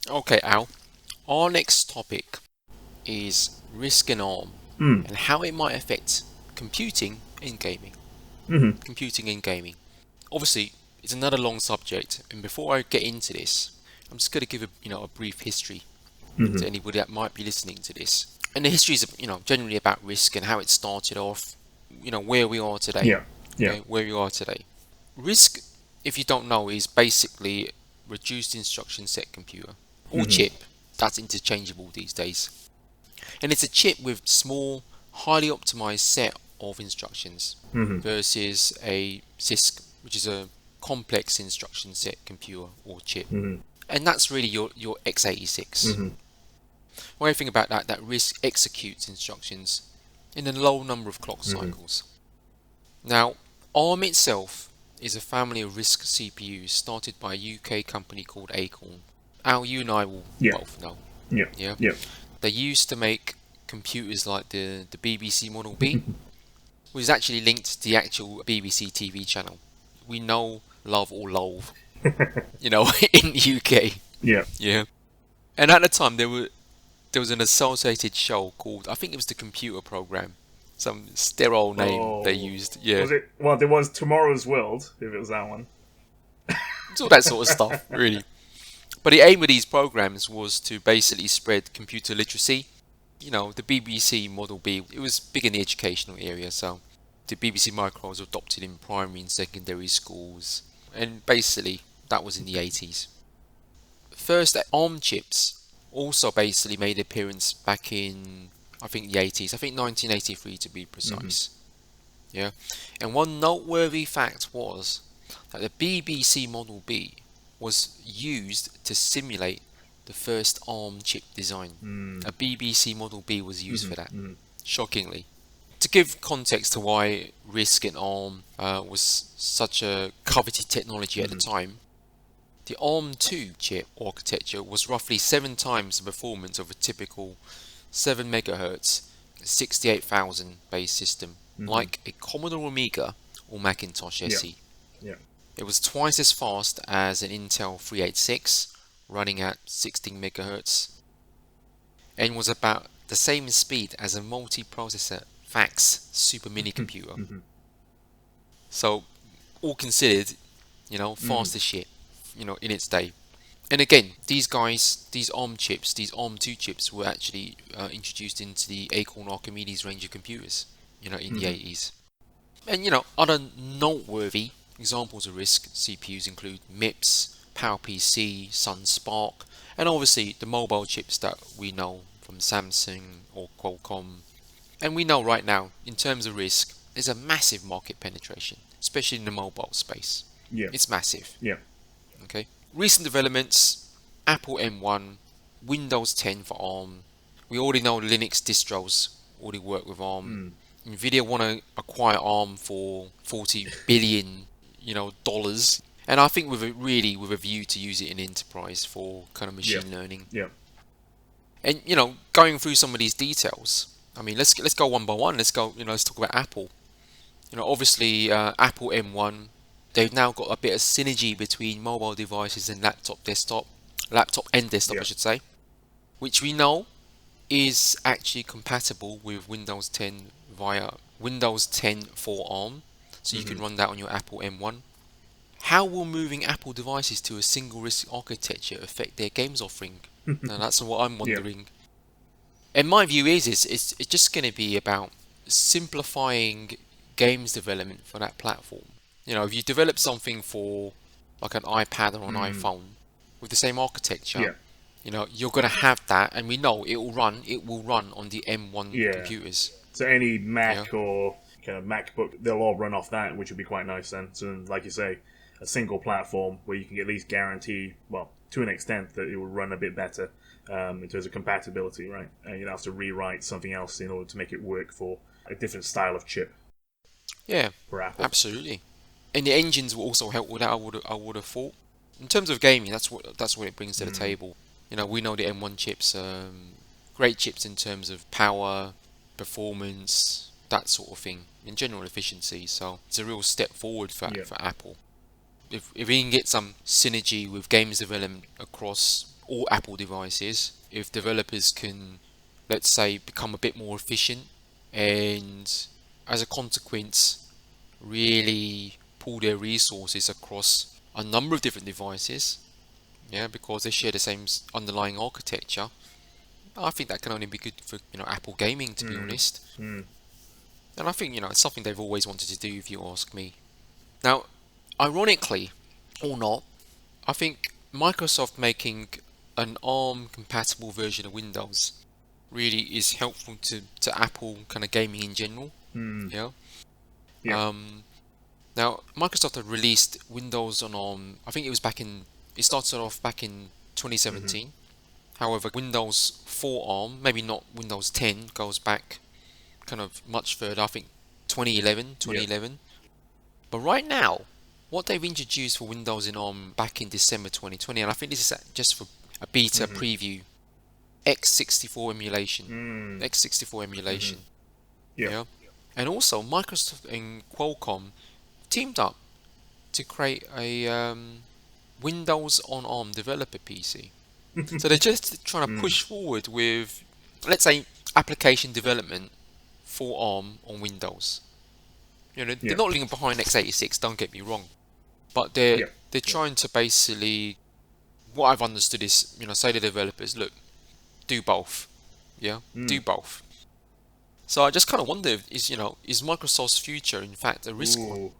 Okay, Al. Our next topic is Risc and ARM Mm. and how it might affect computing in gaming. Mm-hmm. Computing in gaming. Obviously, it's another long subject, and before I get into this, I'm just going to give a brief history Mm-hmm. to anybody that might be listening to this. And the history is generally about Risc and how it started off, where we are today. Yeah. Yeah. Okay, where we are today. Risc, if you don't know, is basically reduced instruction set computer or Mm-hmm. chip. That's interchangeable these days. And it's a chip with small, highly optimized set of instructions Mm-hmm. versus a CISC, which is a complex instruction set computer or chip. Mm-hmm. And that's really your x86. Mm-hmm. One thing about that Risc executes instructions in a low number of clock Mm-hmm. cycles. Now, ARM itself is a family of Risc CPUs started by a UK company called Acorn. Al, you and I will Yeah. both know. Yeah. Yeah, Yeah. they used to make computers like the BBC Model B, which is actually linked to the actual BBC TV channel. We know, love or loathe, in the UK. Yeah. Yeah, and at the time there was an associated show called, I think it was the Computer Program, some sterile name they Oh. used. Yeah, Was it? Well, there was Tomorrow's World, if it was that one. it's all that sort of stuff, really. But the aim of these programs was to basically spread computer literacy. The BBC Model B, it was big in the educational area, so the BBC Micro was adopted in primary and secondary schools, and basically that was in the 80s. First ARM chips also basically made appearance back in, I think, the 80s, I think 1983 to be Mm-hmm. precise. Yeah, and one noteworthy fact was that the BBC Model B was used to simulate the first ARM chip design. Mm. A BBC Model B was used Mm-hmm. for that, Mm-hmm. shockingly. To give context to why Risc and ARM was such a coveted technology at the Mm-hmm. time, the ARM2 chip architecture was roughly 7 times the performance of a typical 7 MHz 68,000 base system, Mm-hmm. like a Commodore Amiga or Macintosh Yeah. SE. Yeah. It was twice as fast as an Intel 386, running at 16 MHz, and was about the same speed as a multi-processor fax super mini computer. Mm-hmm. So, all considered, Mm-hmm. fast as shit, in its day. And again, these guys, these ARM chips, these ARM2 chips were actually introduced into the Acorn Archimedes range of computers, in the Mm-hmm. 80s. And, other noteworthy examples of Risc CPUs include MIPS, PowerPC, SunSpark, and obviously the mobile chips that we know from Samsung or Qualcomm. And we know right now, in terms of Risc, there's a massive market penetration, especially in the mobile space. Yeah. It's massive. Yeah. Okay. Recent developments: Apple M1, Windows 10 for ARM. We already know Linux distros already work with ARM. Mm. Nvidia want to acquire ARM for 40 billion, dollars. And I think with a view to use it in enterprise for kind of Yeah. machine learning. Yeah. And going through some of these details. I mean, let's go one by one. Let's go. Let's talk about Apple. Obviously, Apple M1, they've now got a bit of synergy between mobile devices and laptop and desktop, I Yeah. should say, which we know is actually compatible with Windows 10 via Windows 10 for ARM, so you Mm-hmm. can run that on your Apple M1. How will moving Apple devices to a single RISC architecture affect their games offering? Now that's what I'm Yeah. wondering. And my view is it's just going to be about simplifying games development for that platform. If you develop something for like an iPad or an Mm. iPhone with the same architecture, Yeah. you're going to have that, and we know it will run on the M1 Yeah. computers. So any Yeah, Mac or kind of MacBook, they'll all run off that, which would be quite nice then. So, like you say, a single platform where you can at least guarantee, well, to an extent, that it will run a bit better in terms of compatibility, right? And you don't have to rewrite something else in order to make it work for a different style of chip yeah, for Apple. absolutely. And the engines will also help with that. I would have thought. In terms of gaming, that's what it brings to the Mm. table. We know the M1 chips, great chips in terms of power, performance, that sort of thing, in general efficiency. So it's a real step forward for Yeah. Apple. If we can get some synergy with games development across all Apple devices, if developers can, let's say, become a bit more efficient and as a consequence really pool their resources across a number of different devices, yeah, because they share the same underlying architecture. I think that can only be good for Apple gaming, to be Mm. honest. Mm. And I think it's something they've always wanted to do, if you ask me. Now, ironically or not, I think Microsoft making an ARM compatible version of Windows really is helpful to Apple kind of gaming in general. Mm. Yeah. Yeah. Um, Now, Microsoft had released Windows on ARM. I think it started off back in Mm-hmm. 2017. However, Windows 4 ARM, maybe not Windows 10, goes back kind of much further. I think 2011, Yeah. 2011. But right now, what they've introduced for Windows in ARM back in December 2020, and I think this is just for a beta Mm-hmm. preview, X64 emulation. Mm. X64 Mm-hmm. emulation, Yeah. yeah. And also, Microsoft and Qualcomm teamed up to create a Windows on ARM developer PC. So they're just trying to Mm. push forward with, let's say, application development for ARM on Windows. They're Yeah. not leaving behind x86. Don't get me wrong, but they're Yeah. they're Yeah. trying to basically, what I've understood is, say to developers, look, do both. Yeah, do Mm. both. So I just kind of wonder, is Microsoft's future in fact a risk one? Ooh.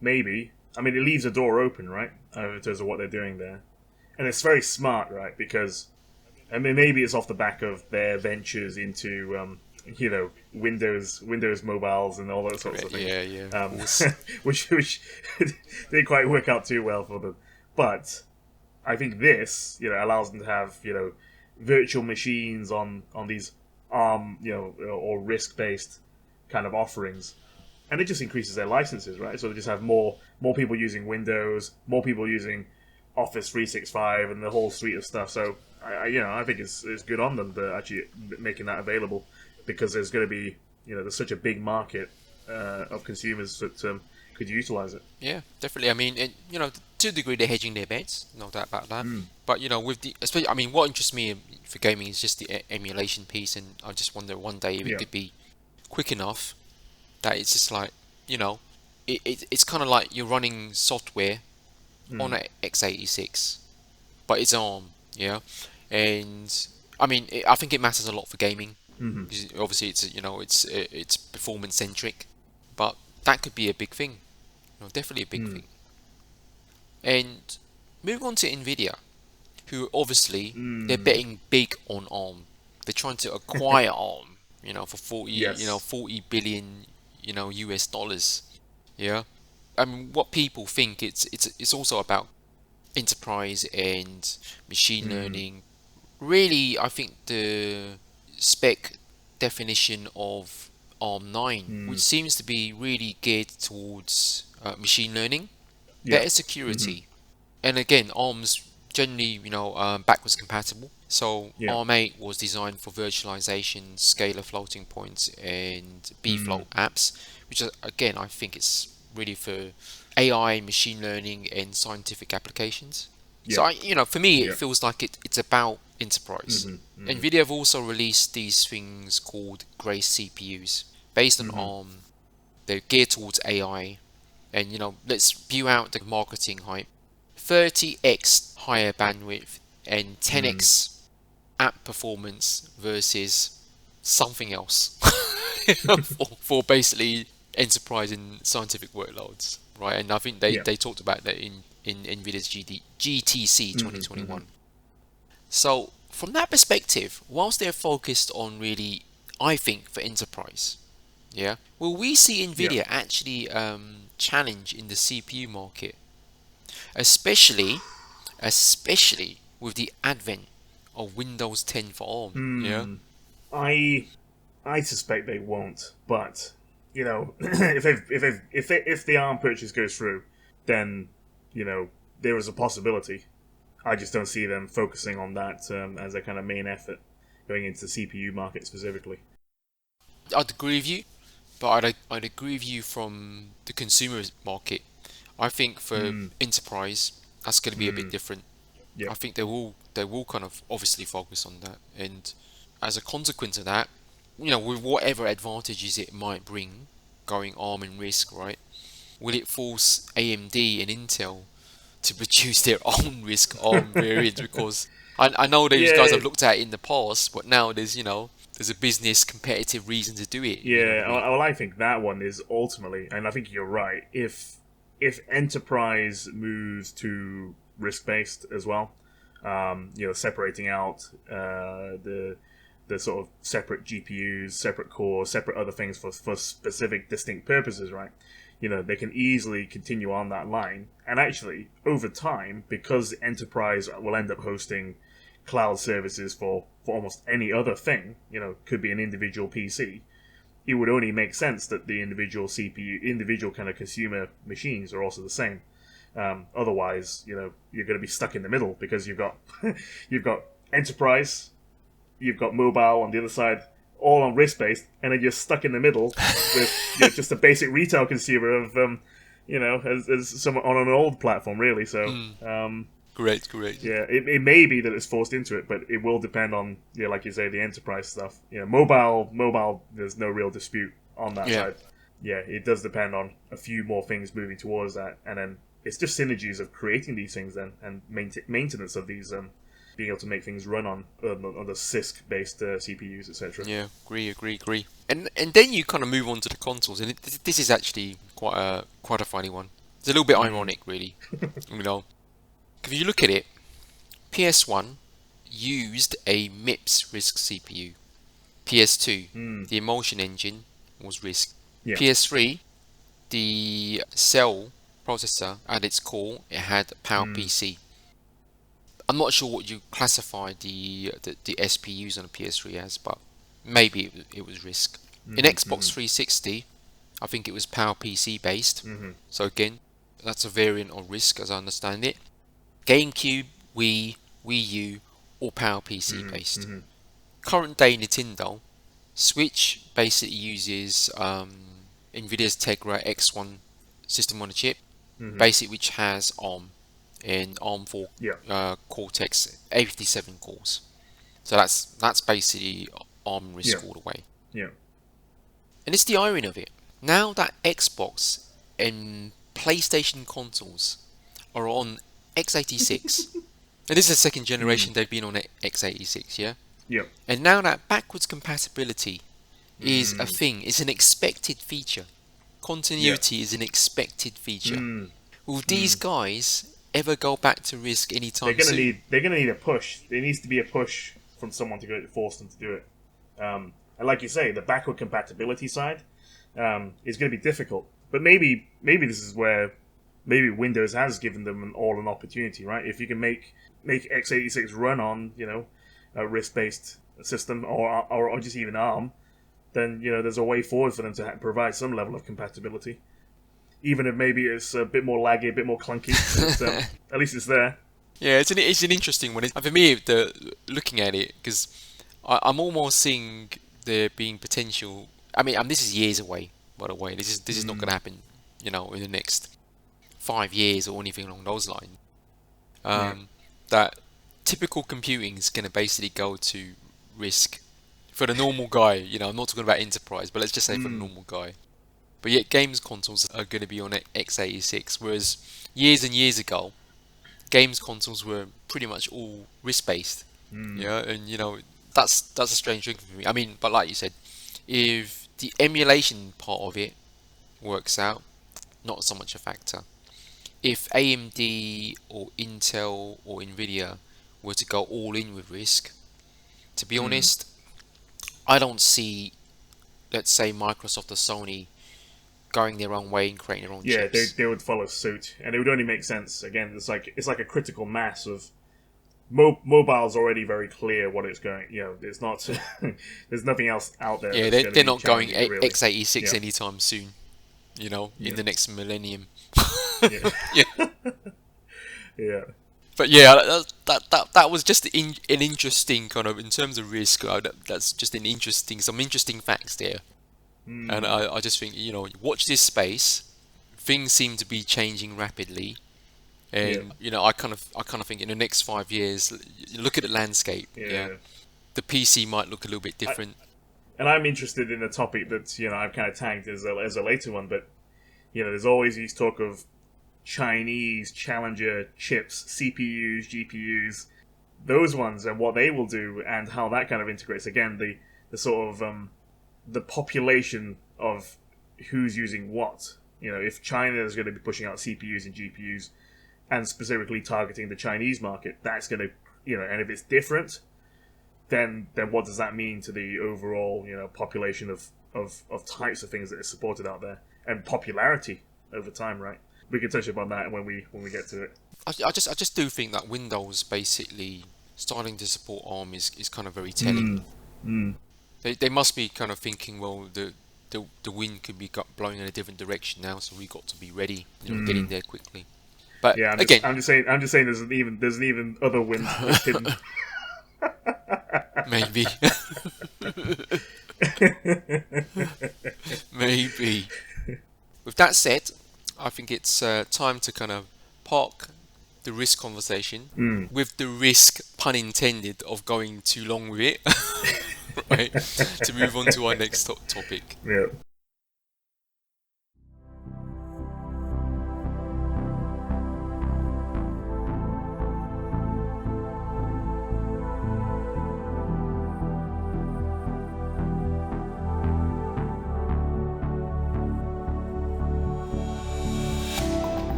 Maybe. I mean, it leaves a door open, right? In terms of what they're doing there, and it's very smart, right? Because I mean, maybe it's off the back of their ventures into, Windows mobiles and all those sorts Correct. of things, Yeah, yeah, of um, course. which didn't quite work out too well for them. But I think this, allows them to have, virtual machines on these ARM, or Risc based kind of offerings, and it just increases their licenses, right? So they just have more people using Windows, more people using Office 365, and the whole suite of stuff. So I think it's good on them to actually making that available, because there's going to be, there's such a big market of consumers that could utilize it. Yeah, definitely. I mean, to a degree, they're hedging their bets, no doubt about that. Mm. But with especially, I mean, what interests me for gaming is just the emulation piece, and I just wonder one day if it Yeah. could be quick enough that it's just like, you know, it's kind of like you're running software on Mm. a x86, but it's ARM, yeah. And I mean, I think it matters a lot for gaming. Hmm. 'Cause obviously, it's performance centric, but that could be a big thing. Definitely a big Mm. thing. And moving on to Nvidia, who obviously they're Mm. betting big on ARM. They're trying to acquire ARM, for Yes. 40 billion, US dollars. Yeah. I mean, what people think it's also about enterprise and machine Mm. learning. Really, I think the spec definition of ARM 9, which Mm. seems to be really geared towards machine learning, Yeah. better Hmm. security, and again, ARM's generally, backwards compatible. So Yeah. ARM 8 was designed for virtualization, scalar floating points, and Mm. bfloat apps, which again I think it's really for AI, machine learning, and scientific applications. So Yeah. for me, it Yeah. feels like it's about enterprise. Hmm. Hmm. Nvidia have also released these things called Grace CPUs based on Hmm. ARM. They're geared towards AI, and let's view out the marketing hype. 30x higher bandwidth and Mm. 10x app performance versus something else for basically enterprise and scientific workloads, right? And I think they, Yeah. they talked about that in NVIDIA's GTC Hmm. Hmm. 2021. So from that perspective, whilst they're focused on really, I think, for enterprise, yeah, will we see Yeah. NVIDIA actually challenge in the CPU market, especially with the advent of Windows 10 for ARM? Yeah, Hmm. I I suspect they won't, but if the ARM purchase goes through, then there is a possibility. I just don't see them focusing on that as a kind of main effort going into the CPU market specifically. I'd agree with you, but I'd agree with you from the consumer market. I think for Hmm. enterprise, that's going to be a bit Hmm. different. Yeah. I think they will kind of obviously focus on that, and as a consequence of that, with whatever advantages it might bring, going ARM and Risc, right? Will it force AMD and Intel to produce their own Risc ARM variant? Because I know those guys Yeah, have looked at it in the past, but now there's a business competitive reason to do it. You know what yeah. I mean? Well, I think that one is ultimately, and I think you're right. If enterprise moves to risk based as well, separating out the sort of separate GPUs, separate cores, separate other things for specific distinct purposes, right? They can easily continue on that line. And actually, over time, because enterprise will end up hosting cloud services for almost any other thing, could be an individual PC, it would only make sense that the individual CPU, individual kind of consumer machines are also the same. Otherwise, you're going to be stuck in the middle because you've got you've got enterprise, you've got mobile on the other side, all on risk based, and then you're stuck in the middle with just a basic retail consumer of as someone on an old platform, really. So Great. yeah, it may be that it's forced into it, but it will depend on like you say, the enterprise stuff. Mobile. There's no real dispute on that Yeah. side. Yeah, it does depend on a few more things moving towards that, and then it's just synergies of creating these things then and maintenance of these being able to make things run on the CISC based CPUs, etc. Yeah, agree. And then you kind of move on to the consoles, and this is actually quite a funny one. It's a little bit ironic, really. If you look at it, PS1 used a MIPS Risc CPU. PS2, the Emulsion engine was Risc. Yeah. PS3, the Cell processor at its core, it had PowerPC. I'm not sure what you classify the SPUs on a PS3 as, but maybe it was Risc. In Xbox 360, I think it was PowerPC based. So again, that's a variant of Risc as I understand it. GameCube, Wii U, all PowerPC based. Current day Nintendo, Switch basically uses Nvidia's Tegra X1 system on a chip, basically which has ARM and ARM 4 Cortex 87 cores. So that's basically ARM Risc all the way. Yeah. And it's the irony of it. Now that Xbox and PlayStation consoles are on x86, and this is the second generation they've been on x86, yeah? Yep. And now that backwards compatibility is a thing, it's an expected feature. Continuity is an expected feature. Will these guys ever go back to Risc anytime soon? They're gonna need a push. There needs to be a push from someone to force them to do it. And like you say, the backward compatibility side is going to be difficult. But maybe this is where maybe Windows has given them an opportunity, right? If you can make x86 run on a RISC-based system or just even ARM, then there's a way forward for them to provide some level of compatibility, even if maybe it's a bit more laggy, a bit more clunky. But, at least it's there. Yeah, it's an interesting one. For me, looking at it, because I'm almost seeing there being potential. I mean, this is years away, by the way. This is not going to happen, in the next 5 years or anything along those lines. That typical computing is going to basically go to Risc for the normal guy. I'm not talking about enterprise, but let's just say for the normal guy. But yet, games consoles are going to be on x86, whereas years and years ago, games consoles were pretty much all Risc based. Yeah, and that's a strange thing for me. I mean, but like you said, if the emulation part of it works out, not so much a factor. If AMD or Intel or Nvidia were to go all in with Risc, to be honest, I don't see, let's say, Microsoft or Sony going their own way and creating their own chips. Yeah, they would follow suit, and it would only make sense. Again, it's like a critical mass of mobile's already very clear what it's going. There's not there's nothing else out there. Yeah, they're not going x86 anytime soon. In the next millennium. Yeah. Yeah. But yeah, that was just an interesting kind of, in terms of Risc. That's just some interesting facts there. And I just think, watch this space. Things seem to be changing rapidly, And I kind of think in the next 5 years, you look at the landscape. Yeah, yeah. the PC might look a little bit I, different. and I'm interested in a topic that I've kind of tagged as a later one, but there's always these talk of Chinese challenger chips, CPUs, GPUs, those ones, and what they will do, and how that kind of integrates. Again, the sort of the population of who's using what. If China is going to be pushing out CPUs and GPUs, and specifically targeting the Chinese market, that's going to, and if it's different, then what does that mean to the overall, population of types of things that are supported out there, and popularity over time, right? We can touch upon that when we get to it. I just do think that Windows basically starting to support ARM is kind of very telling. They must be kind of thinking, well, the wind could be blowing in a different direction now, so we got to be ready, get in there quickly. But yeah, I'm just saying there's an even other wind hidden. Maybe. Maybe. With that said, I think it's time to kind of park the Risc conversation with the risk, pun intended, of going too long with it. Right? To move on to our next topic. Yeah.